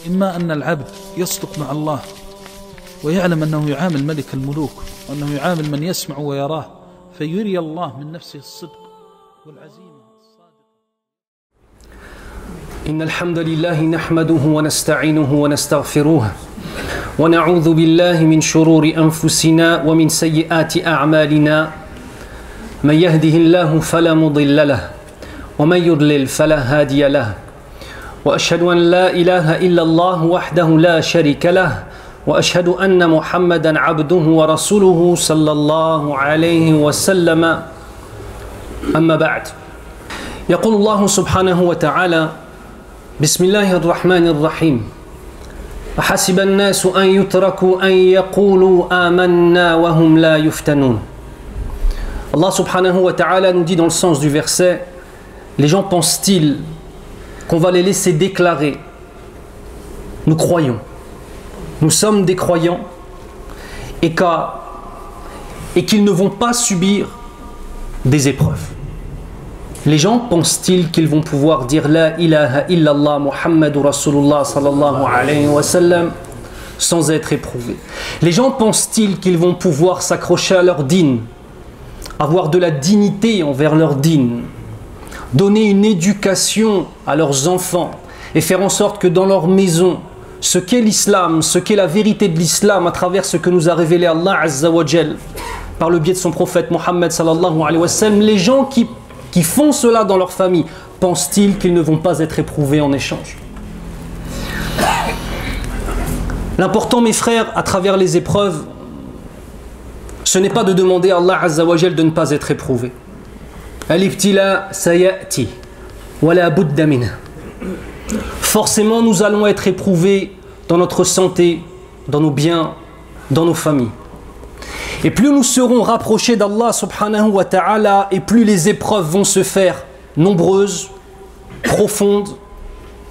إما أن العبد يصدق مع الله ويعلم أنه يعامل ملك الملوك وأنه يعامل من يسمع ويراه فيري الله من نفسه الصدق والعزيمة الصادقة. إن الحمد لله نحمده ونستعينه ونستغفره ونعوذ بالله من شرور أنفسنا ومن سيئات أعمالنا من يهده الله فلا مضل له ومن يضلل فلا هادي له وأشهد أن لا إله إلا الله وحده لا شريك له وأشهد أن محمدا عبده ورسوله صلى الله عليه وسلم أما بعد يقول الله سبحانه وتعالى بسم الله الرحمن الرحيم أحسب الناس أن يتركوا أن يقولوا آمنا وهم لا يفتنون. Allah subhanahu wa ta'ala nous dit dans le sens du verset, les gens pensent-ils qu'on va les laisser déclarer nous croyons, nous sommes des croyants et qu'ils ne vont pas subir des épreuves. Les gens pensent-ils qu'ils vont pouvoir dire la ilaha illallah Muhammadur Rasulullah sallallahu alayhi wa sallam sans être éprouvés? Les gens pensent-ils qu'ils vont pouvoir s'accrocher à leur dîn, avoir de la dignité envers leur dîn, donner une éducation à leurs enfants et faire en sorte que dans leur maison, ce qu'est l'islam, ce qu'est la vérité de l'islam à travers ce que nous a révélé Allah Azza wa Jal par le biais de son prophète Muhammad sallallahu alayhi wa sallam, les gens qui font cela dans leur famille, pensent-ils qu'ils ne vont pas être éprouvés en échange? L'important, mes frères, à travers les épreuves, ce n'est pas de demander à Allah Azza wa Jal de ne pas être éprouvé. Al-ibtila sayati wala budda minhu. Forcément, nous allons être éprouvés dans notre santé, dans nos biens, dans nos familles. Et plus nous serons rapprochés d'Allah subhanahu wa ta'ala, et plus les épreuves vont se faire nombreuses, profondes,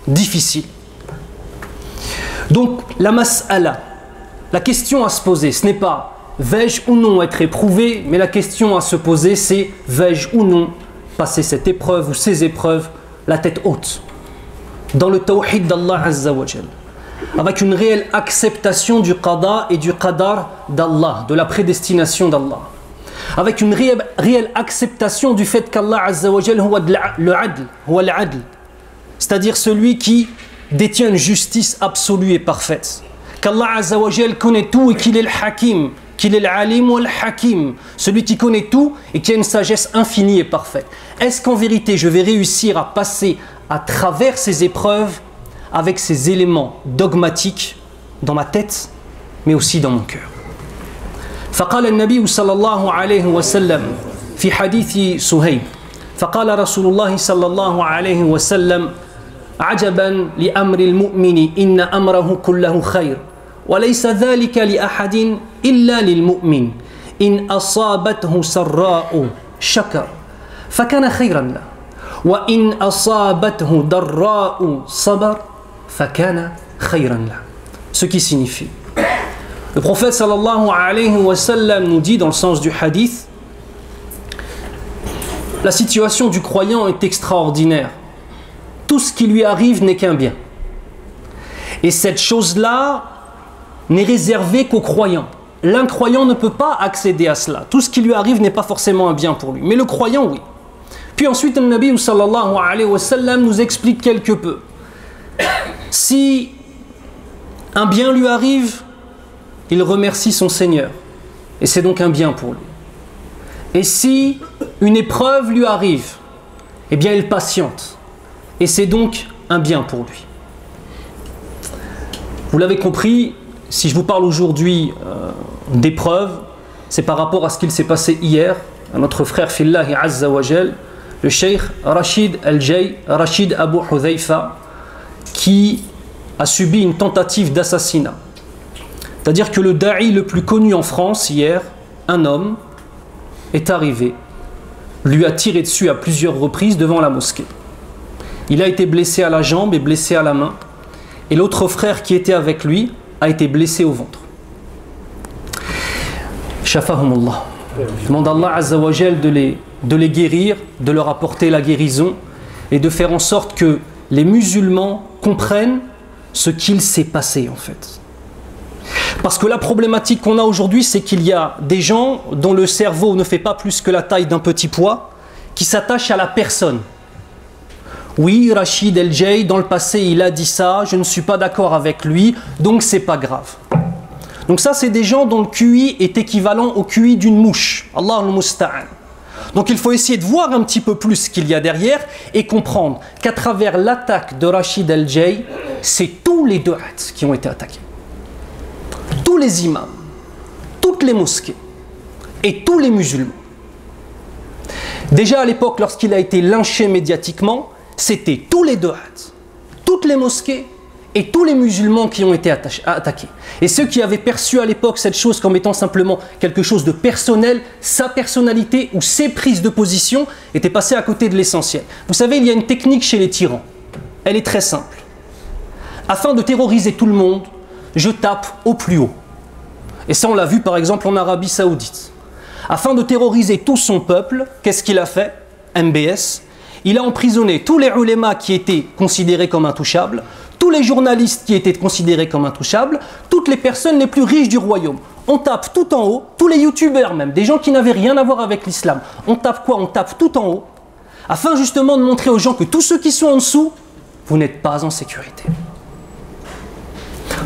difficiles. Donc la mas'ala, la question à se poser, ce n'est pas vais-je ou non être éprouvé, mais la question à se poser c'est vais-je ou non passer cette épreuve ou ces épreuves la tête haute, dans le tawhid d'Allah Azza wa Jal, avec une réelle acceptation du qada et du qadar d'Allah, de la prédestination d'Allah, avec une réelle acceptation du fait qu'Allah Azza wa Jal huwa al-adl, c'est-à-dire celui qui détient une justice absolue et parfaite, qu'Allah Azza wa Jal connaît tout et qu'il est le hakim, qu'il est l'alim ou al-hakim, celui qui connaît tout et qui a une sagesse infinie et parfaite. Est-ce qu'en vérité je vais réussir à passer à travers ces épreuves avec ces éléments dogmatiques dans ma tête, mais aussi dans mon cœur? فقال النبي صلى الله عليه وسلم في حديث سهيب فقال رسول الله صلى الله عليه وسلم عجبا لأمر المؤمن إن أمره كله خير وليس ذلك لأحد إلا للمؤمن إن أصابته سراء شكر فكان خيرا له وإن أصابته ضراء صبر فكان خيرا له. Ce qui signifie, le prophète sallallahu alayhi wa sallam nous dit dans le sens du hadith, la situation du croyant est extraordinaire. Tout ce qui lui arrive n'est qu'un bien. Et cette chose-là n'est réservée qu'aux croyants. L'incroyant ne peut pas accéder à cela. Tout ce qui lui arrive n'est pas forcément un bien pour lui. Mais le croyant, oui. Puis ensuite, le Nabi sallallahu alayhi wa sallam nous explique quelque peu. Si un bien lui arrive, il remercie son Seigneur. Et c'est donc un bien pour lui. Et si une épreuve lui arrive, eh bien il patiente. Et c'est donc un bien pour lui. Vous l'avez compris, si je vous parle aujourd'hui d'épreuves, c'est par rapport à ce qu'il s'est passé hier à notre frère Fillahi Azza wa Jal, le Cheikh Rachid Al-Jay, Rachid Abu Hudhayfa, qui a subi une tentative d'assassinat. C'est-à-dire que le da'i le plus connu en France hier, un homme, est arrivé, lui a tiré dessus à plusieurs reprises devant la mosquée. Il a été blessé à la jambe et blessé à la main, et l'autre frère qui était avec lui a été blessé au ventre. Shafahumullah. Demande à Allah Azza wa Jal de les guérir, de leur apporter la guérison et de faire en sorte que les musulmans comprennent ce qu'il s'est passé en fait. Parce que la problématique qu'on a aujourd'hui, c'est qu'il y a des gens dont le cerveau ne fait pas plus que la taille d'un petit pois, qui s'attachent à la personne. Oui, Rachid El-Jay, dans le passé, il a dit ça, je ne suis pas d'accord avec lui, donc c'est pas grave. Donc ça, c'est des gens dont le QI est équivalent au QI d'une mouche. Allah al-Musta'an. Donc il faut essayer de voir un petit peu plus ce qu'il y a derrière et comprendre qu'à travers l'attaque de Rachid El-Jay, c'est tous les du'at qui ont été attaqués. Tous les imams, toutes les mosquées et tous les musulmans. Déjà à l'époque, lorsqu'il a été lynché médiatiquement, c'était tous les du'at, toutes les mosquées et tous les musulmans qui ont été attaqués. Et ceux qui avaient perçu à l'époque cette chose comme étant simplement quelque chose de personnel, sa personnalité ou ses prises de position étaient passés à côté de l'essentiel. Vous savez, il y a une technique chez les tyrans. Elle est très simple. Afin de terroriser tout le monde, je tape au plus haut. Et ça, on l'a vu par exemple en Arabie Saoudite. Afin de terroriser tout son peuple, qu'est-ce qu'il a fait? MBS. Il a emprisonné tous les ulémas qui étaient considérés comme intouchables, tous les journalistes qui étaient considérés comme intouchables, toutes les personnes les plus riches du royaume. On tape tout en haut, tous les youtubeurs même, des gens qui n'avaient rien à voir avec l'islam. On tape quoi? On tape tout en haut, afin justement de montrer aux gens que tous ceux qui sont en dessous, vous n'êtes pas en sécurité.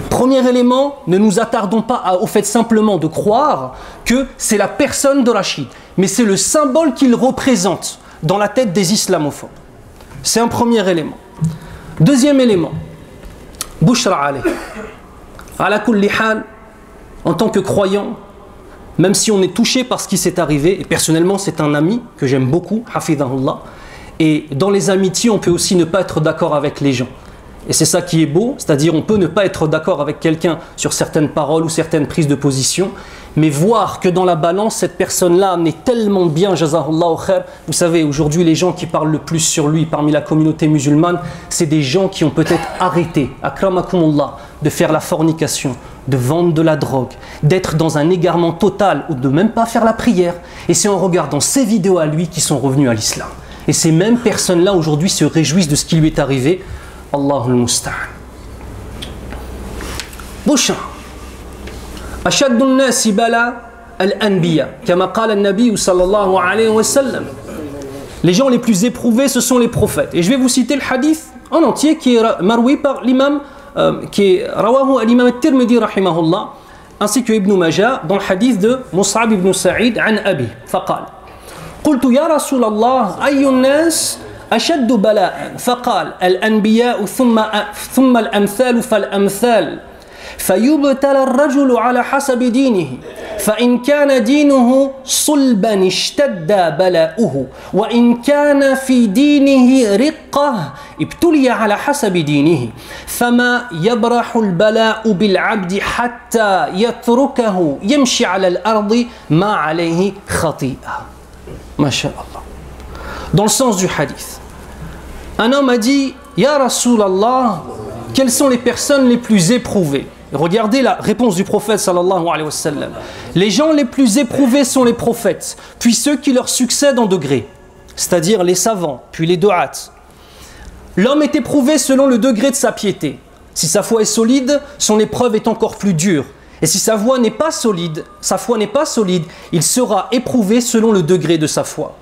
Premier élément, ne nous attardons pas au fait simplement de croire que c'est la personne de Rachid, mais c'est le symbole qu'il représente dans la tête des islamophobes. C'est un premier élément. Deuxième élément, Bushra alayh. Ala kulli hal, en tant que croyant, même si on est touché par ce qui s'est arrivé, et personnellement c'est un ami que j'aime beaucoup, hafidhahullah, et dans les amitiés on peut aussi ne pas être d'accord avec les gens. Et c'est ça qui est beau, c'est-à-dire on peut ne pas être d'accord avec quelqu'un sur certaines paroles ou certaines prises de position, mais voir que dans la balance, cette personne-là n'est tellement bien, jazahullahu khair. Vous savez, aujourd'hui, les gens qui parlent le plus sur lui parmi la communauté musulmane, c'est des gens qui ont peut-être arrêté, akramakumullah, de faire la fornication, de vendre de la drogue, d'être dans un égarement total ou de même pas faire la prière. Et c'est en regardant ces vidéos à lui qu'ils sont revenus à l'islam. Et ces mêmes personnes-là, aujourd'hui, se réjouissent de ce qui lui est arrivé. Allahul Musta'an. Prochain. أشد الناس بلاء الأنبياء كما قال النبي صلى الله عليه وسلم. Les gens les plus éprouvés, ce sont les prophètes. Et je vais vous citer le hadith en entier qui est marwi par l'imam, qui est rawahu al-imam al-Tirmidhi rahimahullah, ainsi que Ibn Majah dans le hadith de Mus'ab ibn Sa'id an Abi. فقال قلت يا رسول الله أي الناس أشد بلاء؟ فقال الأنبياء ثم الأمثال فالأمثال فيبتلى الرجل على حسب دينه فإن كان دينه صلبا اشتد بلاؤه وإن كان في دينه رقة ابتلي على حسب دينه فما يبرح البلاء بالعبد حتى يتركه يمشي على الأرض ما عليه خطيئة. ما شاء الله. Dans le sens du hadith, un homme a dit Ya Rasulallah, quelles sont les personnes les plus éprouvées? Regardez la réponse du prophète sallallahu alayhi wa sallam. Les gens les plus éprouvés sont les prophètes, puis ceux qui leur succèdent en degré, c'est-à-dire les savants, puis les du'at. L'homme est éprouvé selon le degré de sa piété. Si sa foi est solide, son épreuve est encore plus dure. Et si sa foi n'est pas solide, il sera éprouvé selon le degré de sa foi.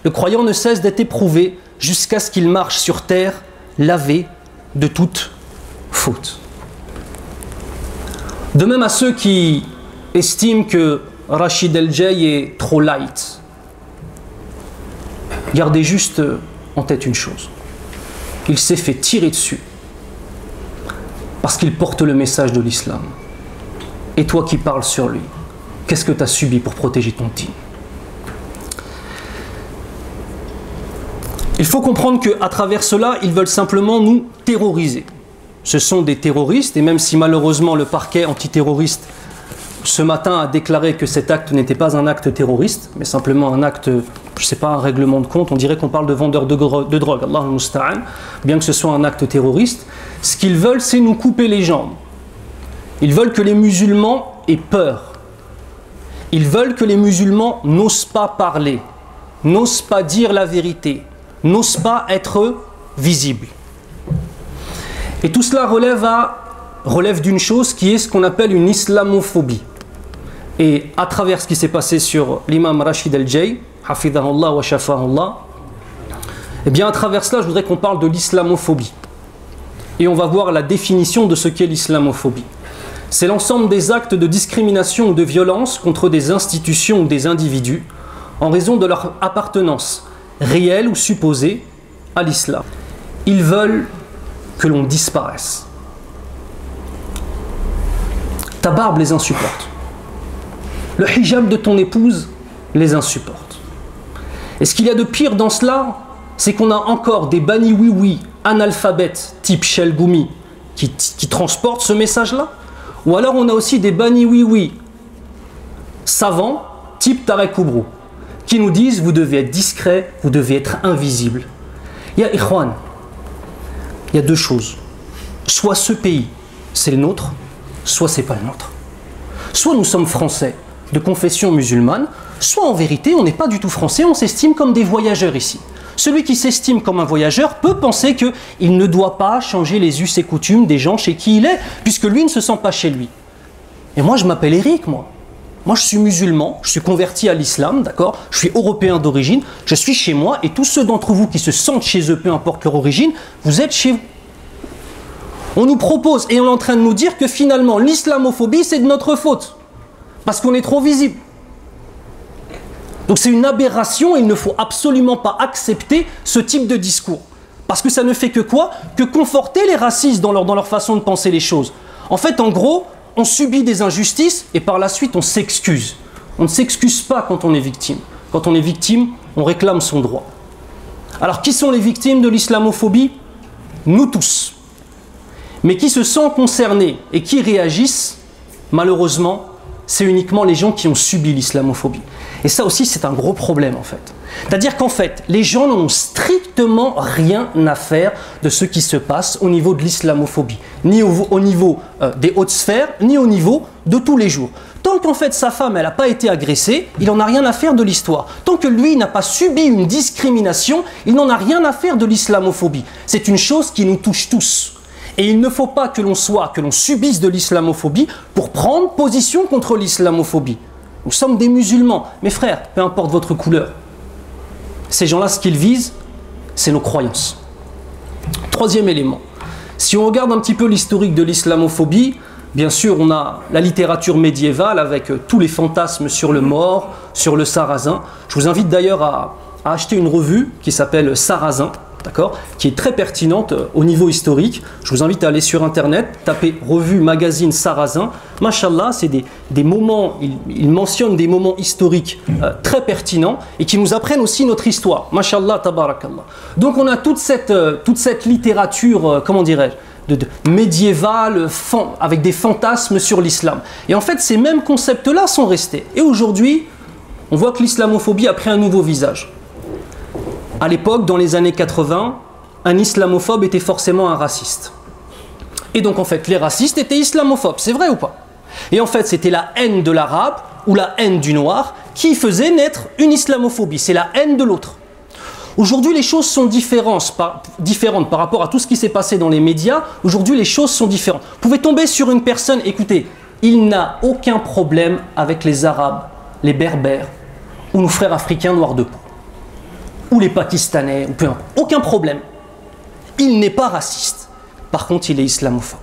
Le croyant ne cesse d'être éprouvé jusqu'à ce qu'il marche sur terre, lavé de toute faute. De même à ceux qui estiment que Rachid El-Jay est trop light, gardez juste en tête une chose. Il s'est fait tirer dessus parce qu'il porte le message de l'islam. Et toi qui parles sur lui, qu'est-ce que tu as subi pour protéger ton dîn? Il faut comprendre qu'à travers cela, ils veulent simplement nous terroriser. Ce sont des terroristes, et même si malheureusement le parquet antiterroriste ce matin a déclaré que cet acte n'était pas un acte terroriste, mais simplement un acte, je ne sais pas, un règlement de compte, on dirait qu'on parle de vendeurs de drogue, Allahul Musta'an, bien que ce soit un acte terroriste, ce qu'ils veulent c'est nous couper les jambes. Ils veulent que les musulmans aient peur. Ils veulent que les musulmans n'osent pas parler, n'osent pas dire la vérité, n'osent pas être visibles. Et tout cela relève d'une chose qui est ce qu'on appelle une islamophobie. Et à travers ce qui s'est passé sur l'imam Rachid al-Jay, hafidahullah wa shafahullah, et bien à travers cela, je voudrais qu'on parle de l'islamophobie. Et on va voir la définition de ce qu'est l'islamophobie. C'est l'ensemble des actes de discrimination ou de violence contre des institutions ou des individus en raison de leur appartenance réelle ou supposée à l'islam. Ils veulent que l'on disparaisse. Ta barbe les insupporte. Le hijab de ton épouse les insupporte. Et ce qu'il y a de pire dans cela, c'est qu'on a encore des bannis oui-oui analphabètes type Shell Goumi qui transportent ce message-là. Ou alors on a aussi des bannis oui-oui savants type Tarek Koubrou qui nous disent vous devez être discret, vous devez être invisible. Il y a Ikhwan, il y a deux choses. Soit ce pays, c'est le nôtre, soit c'est pas le nôtre. Soit nous sommes français de confession musulmane, soit en vérité on n'est pas du tout français, on s'estime comme des voyageurs ici. Celui qui s'estime comme un voyageur peut penser qu'il ne doit pas changer les us et coutumes des gens chez qui il est, puisque lui ne se sent pas chez lui. Et moi je m'appelle Eric, moi je suis musulman, je suis converti à l'islam, d'accord, je suis européen d'origine, je suis chez moi, et tous ceux d'entre vous qui se sentent chez eux, peu importe leur origine, vous êtes chez vous. On nous propose, et on est en train de nous dire que finalement l'islamophobie c'est de notre faute, parce qu'on est trop visible. Donc c'est une aberration et il ne faut absolument pas accepter ce type de discours. Parce que ça ne fait que quoi? Que conforter les racistes dans leur façon de penser les choses. En fait, en gros, on subit des injustices et par la suite on s'excuse. On ne s'excuse pas quand on est victime. Quand on est victime, on réclame son droit. Alors qui sont les victimes de l'islamophobie? Nous tous. Mais qui se sentent concernés et qui réagissent, malheureusement, c'est uniquement les gens qui ont subi l'islamophobie. Et ça aussi, c'est un gros problème en fait. C'est-à-dire qu'en fait, les gens n'ont strictement rien à faire de ce qui se passe au niveau de l'islamophobie. Ni au niveau des hautes sphères, ni au niveau de tous les jours. Tant qu'en fait sa femme, elle n'a pas été agressée, il n'en a rien à faire de l'histoire. Tant que lui n'a pas subi une discrimination, il n'en a rien à faire de l'islamophobie. C'est une chose qui nous touche tous. Et il ne faut pas que l'on subisse de l'islamophobie pour prendre position contre l'islamophobie. Nous sommes des musulmans. Mes frères, peu importe votre couleur, ces gens-là, ce qu'ils visent, c'est nos croyances. Troisième élément. Si on regarde un petit peu l'historique de l'islamophobie, bien sûr, on a la littérature médiévale avec tous les fantasmes sur le mort, sur le sarrasin. Je vous invite d'ailleurs à acheter une revue qui s'appelle Sarrazin, d'accord, qui est très pertinente au niveau historique. Je vous invite à aller sur internet, taper revue magazine Sarrazin. Machallah, c'est des moments, il mentionne des moments historiques très pertinents et qui nous apprennent aussi notre histoire. Machallah, tabarakallah. Donc on a toute cette littérature, comment dirais-je, médiévale, avec des fantasmes sur l'islam. Et en fait, ces mêmes concepts-là sont restés. Et aujourd'hui, on voit que l'islamophobie a pris un nouveau visage. À l'époque, dans les années 80, un islamophobe était forcément un raciste. Et donc en fait, les racistes étaient islamophobes, c'est vrai ou pas? Et en fait, c'était la haine de l'arabe ou la haine du noir qui faisait naître une islamophobie, c'est la haine de l'autre. Aujourd'hui, les choses sont différentes par rapport à tout ce qui s'est passé dans les médias. Aujourd'hui, les choses sont différentes. Vous pouvez tomber sur une personne, écoutez, il n'a aucun problème avec les arabes, les berbères ou nos frères africains noirs de peau. Ou les Pakistanais, ou peu importe. Aucun problème. Il n'est pas raciste. Par contre, il est islamophobe.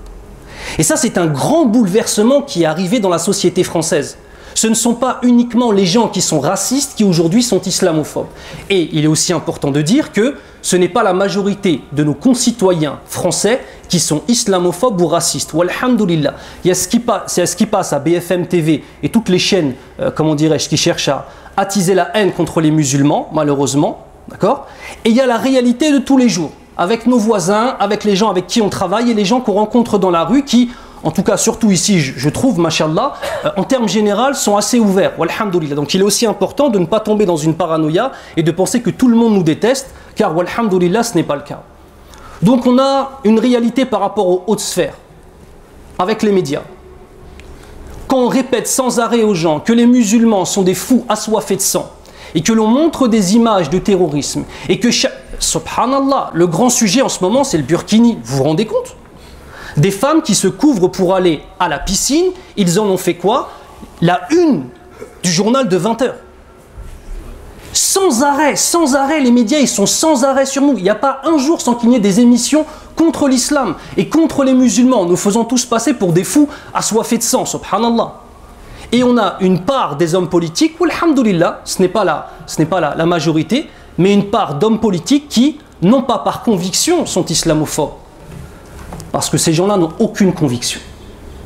Et ça, c'est un grand bouleversement qui est arrivé dans la société française. Ce ne sont pas uniquement les gens qui sont racistes qui aujourd'hui sont islamophobes. Et il est aussi important de dire que ce n'est pas la majorité de nos concitoyens français qui sont islamophobes ou racistes. Walhamdulillah. Il y a ce qui passe à BFM TV et toutes les chaînes, comment dirais-je, qui cherchent à attiser la haine contre les musulmans, malheureusement. D'accord? Et il y a la réalité de tous les jours, avec nos voisins, avec les gens avec qui on travaille et les gens qu'on rencontre dans la rue qui, en tout cas surtout ici, je trouve, mashallah, en termes généraux, sont assez ouverts. Walhamdulillah. Donc il est aussi important de ne pas tomber dans une paranoïa et de penser que tout le monde nous déteste, car walhamdulillah, ce n'est pas le cas. Donc on a une réalité par rapport aux hautes sphères, avec les médias. Quand on répète sans arrêt aux gens que les musulmans sont des fous assoiffés de sang, et que l'on montre des images de terrorisme, et que, subhanallah, le grand sujet en ce moment, c'est le burkini. Vous vous rendez compte? Des femmes qui se couvrent pour aller à la piscine, ils en ont fait quoi? La une du journal de 20 heures. Sans arrêt, les médias, ils sont sans arrêt sur nous. Il n'y a pas un jour sans qu'il n'y ait des émissions contre l'islam et contre les musulmans, nous faisant tous passer pour des fous assoiffés de sang, subhanallah. Et on a une part des hommes politiques, alhamdoulilah, ce n'est pas la majorité, mais une part d'hommes politiques qui, non pas par conviction, sont islamophobes. Parce que ces gens-là n'ont aucune conviction.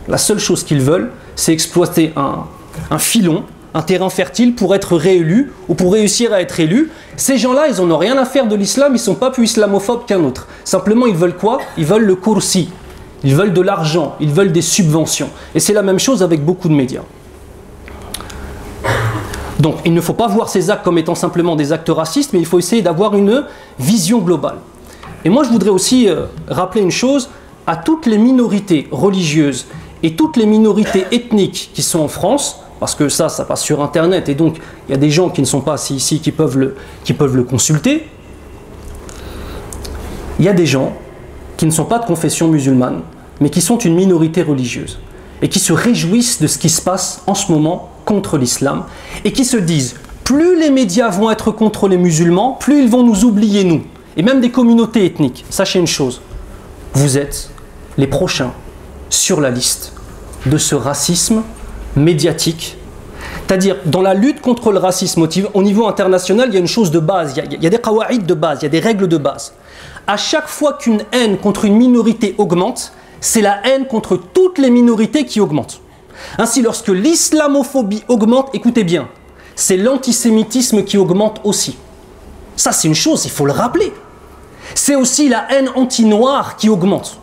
La seule chose qu'ils veulent, c'est exploiter un filon, un terrain fertile pour être réélu ou pour réussir à être élu. Ces gens-là, ils n'en ont rien à faire de l'islam, ils ne sont pas plus islamophobes qu'un autre. Simplement, ils veulent quoi? Ils veulent le kursi, ils veulent de l'argent, ils veulent des subventions. Et c'est la même chose avec beaucoup de médias. Donc, il ne faut pas voir ces actes comme étant simplement des actes racistes, mais il faut essayer d'avoir une vision globale. Et moi, je voudrais aussi rappeler une chose à toutes les minorités religieuses et toutes les minorités ethniques qui sont en France, parce que ça passe sur Internet, et donc il y a des gens qui ne sont pas assis ici qui peuvent le consulter. Il y a des gens qui ne sont pas de confession musulmane, mais qui sont une minorité religieuse, et qui se réjouissent de ce qui se passe en ce moment contre l'islam, et qui se disent, plus les médias vont être contre les musulmans, plus ils vont nous oublier nous, et même des communautés ethniques. Sachez une chose, vous êtes les prochains sur la liste de ce racisme médiatique. C'est-à-dire, dans la lutte contre le racisme au niveau international, il y a une chose de base, il y a des qawa'id de base, il y a des règles de base. À chaque fois qu'une haine contre une minorité augmente, c'est la haine contre toutes les minorités qui augmente. Ainsi, lorsque l'islamophobie augmente, écoutez bien, c'est l'antisémitisme qui augmente aussi. Ça, c'est une chose, il faut le rappeler. C'est aussi la haine anti-noire qui augmente.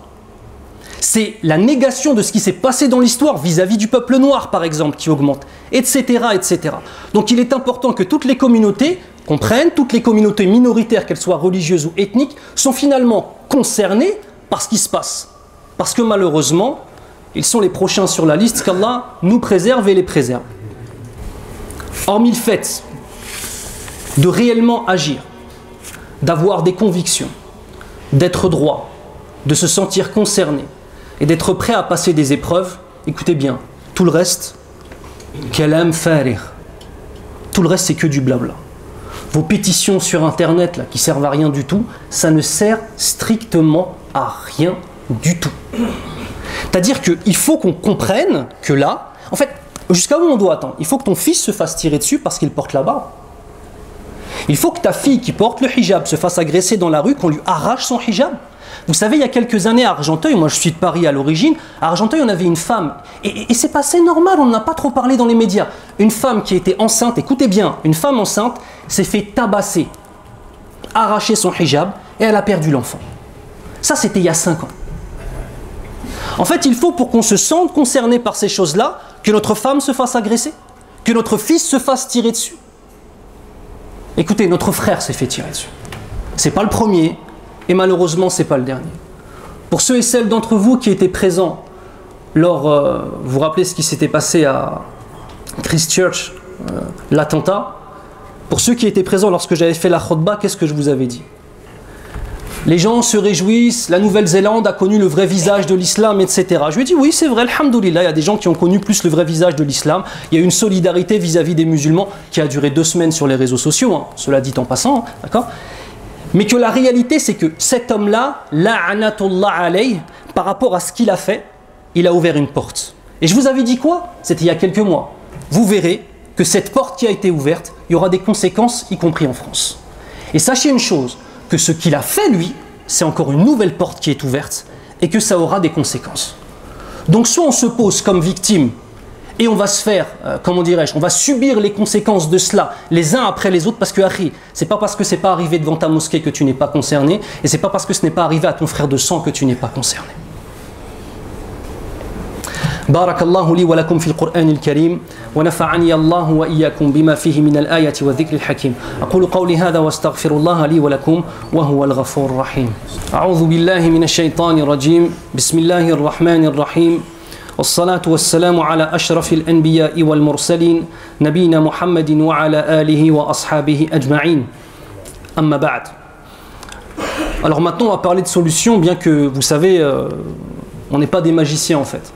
C'est la négation de ce qui s'est passé dans l'histoire vis-à-vis du peuple noir, par exemple, qui augmente, etc., etc. Donc il est important que toutes les communautés comprennent, toutes les communautés minoritaires, qu'elles soient religieuses ou ethniques, sont finalement concernées par ce qui se passe. Parce que malheureusement, ils sont les prochains sur la liste, qu'Allah nous préserve et les préserve. Hormis le fait de réellement agir, d'avoir des convictions, d'être droit, de se sentir concerné, et d'être prêt à passer des épreuves, écoutez bien, tout le reste, kalam farir. Tout le reste, c'est que du blabla. Vos pétitions sur Internet, là, qui servent à rien du tout, ça ne sert strictement à rien du tout. C'est-à-dire qu'il faut qu'on comprenne que là, en fait, jusqu'à où on doit attendre? Il faut que ton fils se fasse tirer dessus parce qu'il porte la barbe. Il faut que ta fille qui porte le hijab se fasse agresser dans la rue, qu'on lui arrache son hijab. Vous savez, il y a quelques années à Argenteuil, moi je suis de Paris à l'origine, à Argenteuil on avait une femme, et c'est passé normal, on n'en a pas trop parlé dans les médias. Une femme qui était enceinte, écoutez bien, une femme enceinte s'est fait tabasser, arracher son hijab, et elle a perdu l'enfant. Ça c'était il y a 5 ans. En fait, il faut, pour qu'on se sente concerné par ces choses-là, que notre femme se fasse agresser, que notre fils se fasse tirer dessus. Écoutez, notre frère s'est fait tirer dessus. C'est pas le premier, et malheureusement, c'est pas le dernier. Pour ceux et celles d'entre vous qui étaient présents lors, vous vous rappelez ce qui s'était passé à Christchurch, l'attentat. Pour ceux qui étaient présents lorsque j'avais fait la khutbah, qu'est-ce que je vous avais dit? Les gens se réjouissent, la Nouvelle-Zélande a connu le vrai visage de l'islam, etc. Je lui ai dit, oui, c'est vrai, alhamdoulilah, il y a des gens qui ont connu plus le vrai visage de l'islam. Il y a une solidarité vis-à-vis des musulmans qui a duré 2 semaines sur les réseaux sociaux, hein, cela dit en passant, hein, d'accord? Mais que la réalité, c'est que cet homme-là, la'anatullah alayh, par rapport à ce qu'il a fait, il a ouvert une porte. Et je vous avais dit quoi? C'était il y a quelques mois. Vous verrez que cette porte qui a été ouverte, il y aura des conséquences, y compris en France. Et sachez une chose, que ce qu'il a fait lui, c'est encore une nouvelle porte qui est ouverte et que ça aura des conséquences. Donc soit on se pose comme victime et on va se faire, comment dirais-je, on va subir les conséquences de cela les uns après les autres, parce que c'est pas parce que c'est pas arrivé devant ta mosquée que tu n'es pas concerné, et c'est pas parce que ce n'est pas arrivé à ton frère de sang que tu n'es pas concerné. بارك الله لي ولكم في القرآن الكريم ونفعني الله وإياكم بما فيه من الآية والذكر الحكيم أقول قولي هذا واستغفر الله لي ولكم وهو الغفور الرحيم أعوذ بالله من الشيطان الرجيم بسم الله الرحمن الرحيم والصلاة والسلام على أشرف الأنبياء والمرسلين نبينا محمد وعلى آله وأصحابه أجمعين أما بعد. Alors maintenant on va parler de solutions, bien que vous savez On n'est pas des magiciens en fait.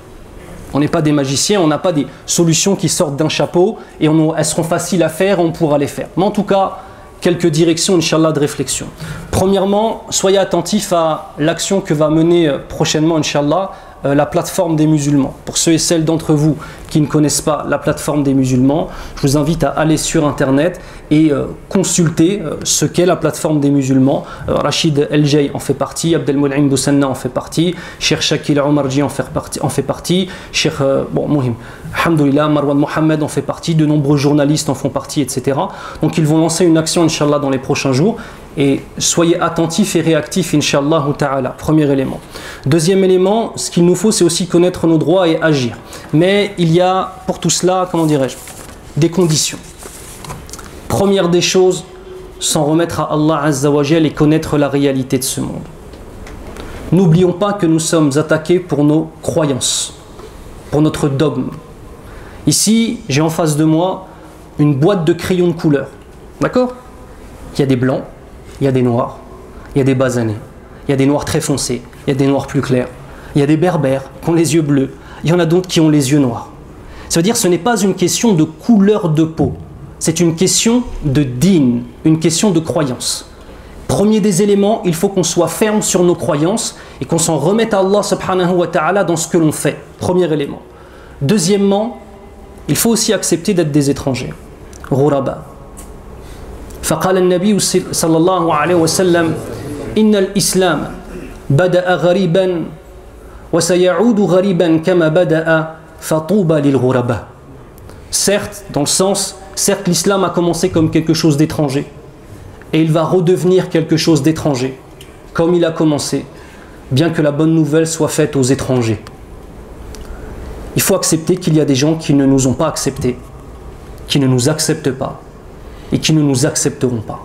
On n'est pas des magiciens, on n'a pas des solutions qui sortent d'un chapeau et elles seront faciles à faire, on pourra les faire. Mais en tout cas, quelques directions, Inch'Allah, de réflexion. Premièrement, soyez attentifs à l'action que va mener prochainement, Inch'Allah, la plateforme des musulmans. Pour ceux et celles d'entre vous qui ne connaissent pas la plateforme des musulmans, je vous invite à aller sur internet et consulter ce qu'est la plateforme des musulmans. Rachid El-Jay en fait partie, Abdelmoul'im Boussanna en fait partie, Cheikh Shakil Omarji en fait partie, Cheikh Mohim, alhamdoulilah, Marwan Mohamed en fait partie, de nombreux journalistes en font partie, etc. Donc ils vont lancer une action, Inch'Allah, dans les prochains jours. Et soyez attentifs et réactifs, Inch'Allah ta'ala. Premier élément. Deuxième élément, ce qu'il nous faut, c'est aussi connaître nos droits et agir. Mais il y a pour tout cela, comment dirais-je, des conditions. Première des choses, s'en remettre à Allah Azza wa Jal et connaître la réalité de ce monde. N'oublions pas que nous sommes attaqués pour nos croyances, pour notre dogme. Ici, j'ai en face de moi une boîte de crayons de couleur. D'accord ? Il y a des blancs, il y a des noirs, il y a des basanés, il y a des noirs très foncés, il y a des noirs plus clairs, il y a des berbères qui ont les yeux bleus, il y en a d'autres qui ont les yeux noirs. Ça veut dire que ce n'est pas une question de couleur de peau, c'est une question de din, une question de croyance. Premier des éléments, il faut qu'on soit ferme sur nos croyances et qu'on s'en remette à Allah subhanahu wa ta'ala dans ce que l'on fait. Premier élément. Deuxièmement, il faut aussi accepter d'être des étrangers. Ghuraba. فقال النبي صلى الله عليه وسلم إن الإسلام بدأ غريبا وسيعود غريبا كما بدأ فطوبى للغرباء. Certes, dans le sens, certes l'islam a commencé comme quelque chose d'étranger et il va redevenir quelque chose d'étranger comme il a commencé, bien que la bonne nouvelle soit faite aux étrangers. Il faut accepter qu'il y a des gens qui ne nous ont pas acceptés, qui ne nous acceptent pas et qui ne nous accepteront pas.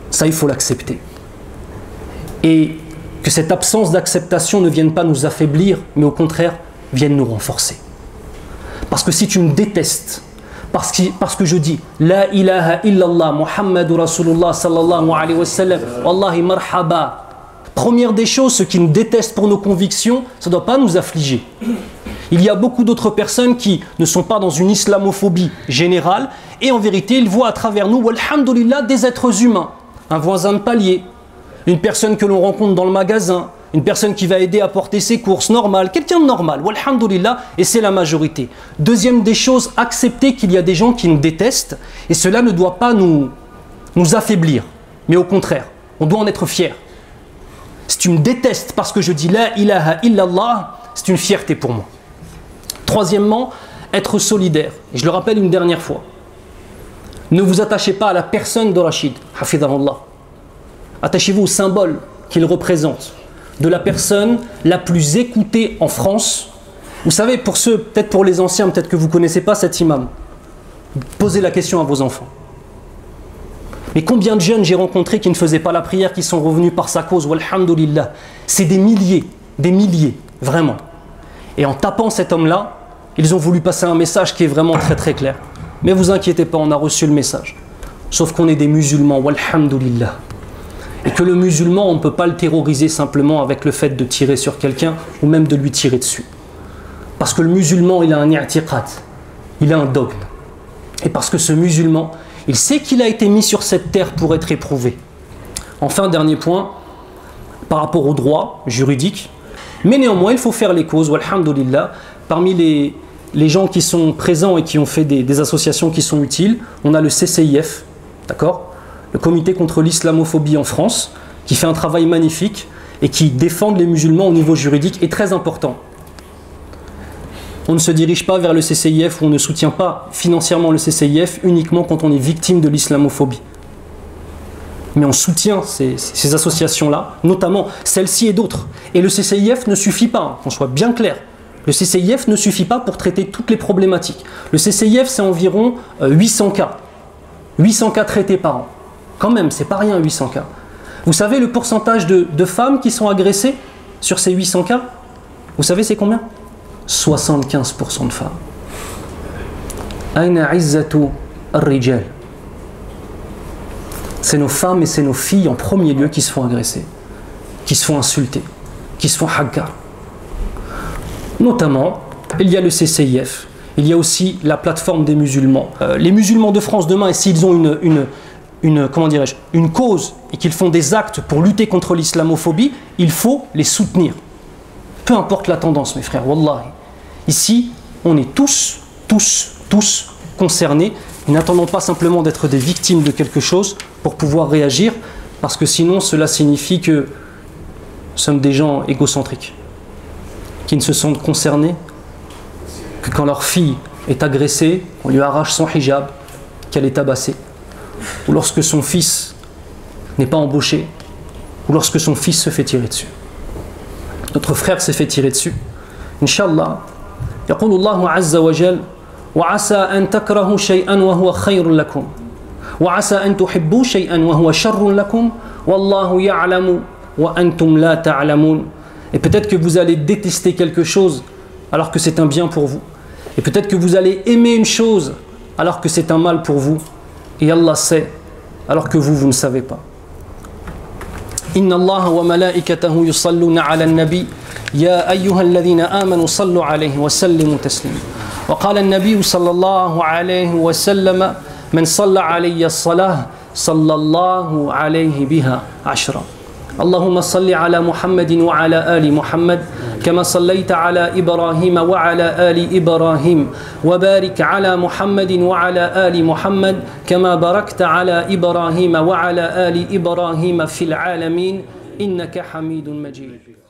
Ça, il faut l'accepter. Et que cette absence d'acceptation ne vienne pas nous affaiblir, mais au contraire, vienne nous renforcer. Parce que si tu me détestes, parce que je dis La ilaha illallah Muhammadur Rasulullah sallallahu alayhi wa sallam, Wallahi marhaba. Première des choses, ceux qui nous détestent pour nos convictions, ça ne doit pas nous affliger. Il y a beaucoup d'autres personnes qui ne sont pas dans une islamophobie générale et en vérité, ils voient à travers nous, walhamdulillah, des êtres humains. Un voisin de palier, une personne que l'on rencontre dans le magasin, une personne qui va aider à porter ses courses, normal, quelqu'un de normal, walhamdulillah, et c'est la majorité. Deuxième des choses, accepter qu'il y a des gens qui nous détestent et cela ne doit pas nous affaiblir, mais au contraire, on doit en être fier. Si tu me détestes parce que je dis la ilaha illallah, c'est une fierté pour moi. Troisièmement, être solidaire. Et je le rappelle une dernière fois. Ne vous attachez pas à la personne de Rachid, hafidahullah. Attachez-vous au symbole qu'il représente, de la personne la plus écoutée en France. Vous savez, pour ceux, peut-être pour les anciens, peut-être que vous ne connaissez pas cet imam. Posez la question à vos enfants. Mais combien de jeunes j'ai rencontrés qui ne faisaient pas la prière, qui sont revenus par sa cause, walhamdulillah. C'est des milliers, vraiment. Et en tapant cet homme-là, ils ont voulu passer un message qui est vraiment très très clair. Mais vous inquiétez pas, on a reçu le message. Sauf qu'on est des musulmans, walhamdulillah. Et que le musulman, on ne peut pas le terroriser simplement avec le fait de tirer sur quelqu'un ou même de lui tirer dessus. Parce que le musulman, il a un i'tiqad, il a un dogme. Et parce que ce musulman, il sait qu'il a été mis sur cette terre pour être éprouvé. Enfin, dernier point, par rapport au droit juridique, mais néanmoins, il faut faire les causes, walhamdulillah. Parmi les gens qui sont présents et qui ont fait des associations qui sont utiles, on a le CCIF, d'accord, le Comité contre l'islamophobie en France, qui fait un travail magnifique et qui défend les musulmans au niveau juridique, est très important. On ne se dirige pas vers le CCIF ou on ne soutient pas financièrement le CCIF uniquement quand on est victime de l'islamophobie. Mais on soutient ces associations-là, notamment celle-ci et d'autres. Et le CCIF ne suffit pas, qu'on soit bien clair. Le CCIF ne suffit pas pour traiter toutes les problématiques. Le CCIF, c'est environ 800 cas. 800 cas traités par an. Quand même, c'est pas rien 800 cas. Vous savez le pourcentage de femmes qui sont agressées sur ces 800 cas? Vous savez c'est combien? 75% de femmes. Aina izzatu ar-rijal. C'est nos femmes et c'est nos filles en premier lieu qui se font agresser, qui se font insulter, qui se font hakkar. Notamment, il y a le CCIF, il y a aussi la plateforme des musulmans. Les musulmans de France demain, s'ils ont une cause et qu'ils font des actes pour lutter contre l'islamophobie, il faut les soutenir. Peu importe la tendance, mes frères, wallahi. Ici, on est tous concernés. Et n'attendons pas simplement d'être des victimes de quelque chose pour pouvoir réagir, parce que sinon cela signifie que nous sommes des gens égocentriques, qui ne se sentent concernés que quand leur fille est agressée, on lui arrache son hijab, qu'elle est tabassée, ou lorsque son fils n'est pas embauché, ou lorsque son fils se fait tirer dessus. Notre frère s'est fait tirer dessus. Inch'Allah, يقول الله عز وجل وعسى أن تكرهوا شيئا وهو خير لكم وعسى أن تحبوا شيئا وهو شر لكم والله يعلم وأنتم لا تعلمون. Et peut-être que vous allez détester quelque chose alors que c'est un bien pour vous. Et peut-être que vous allez aimer une chose alors que c'est un mal pour vous. Et Allah sait alors que vous ne savez pas. Inna Allah wa malaikatahu yusalluna ala an-nabi ya ayyuha alladhina amanu sallu alayhi wa sallimu taslima. وقال النبي صلى الله عليه وسلم من صلى علي الصلاة صلى الله عليه بها 10. اللهم صل على محمد وعلى آل محمد كما صليت على إبراهيم وعلى آل إبراهيم وبارك على محمد وعلى آل محمد كما باركت على إبراهيم وعلى آل إبراهيم في العالمين إنك حميد مجيد.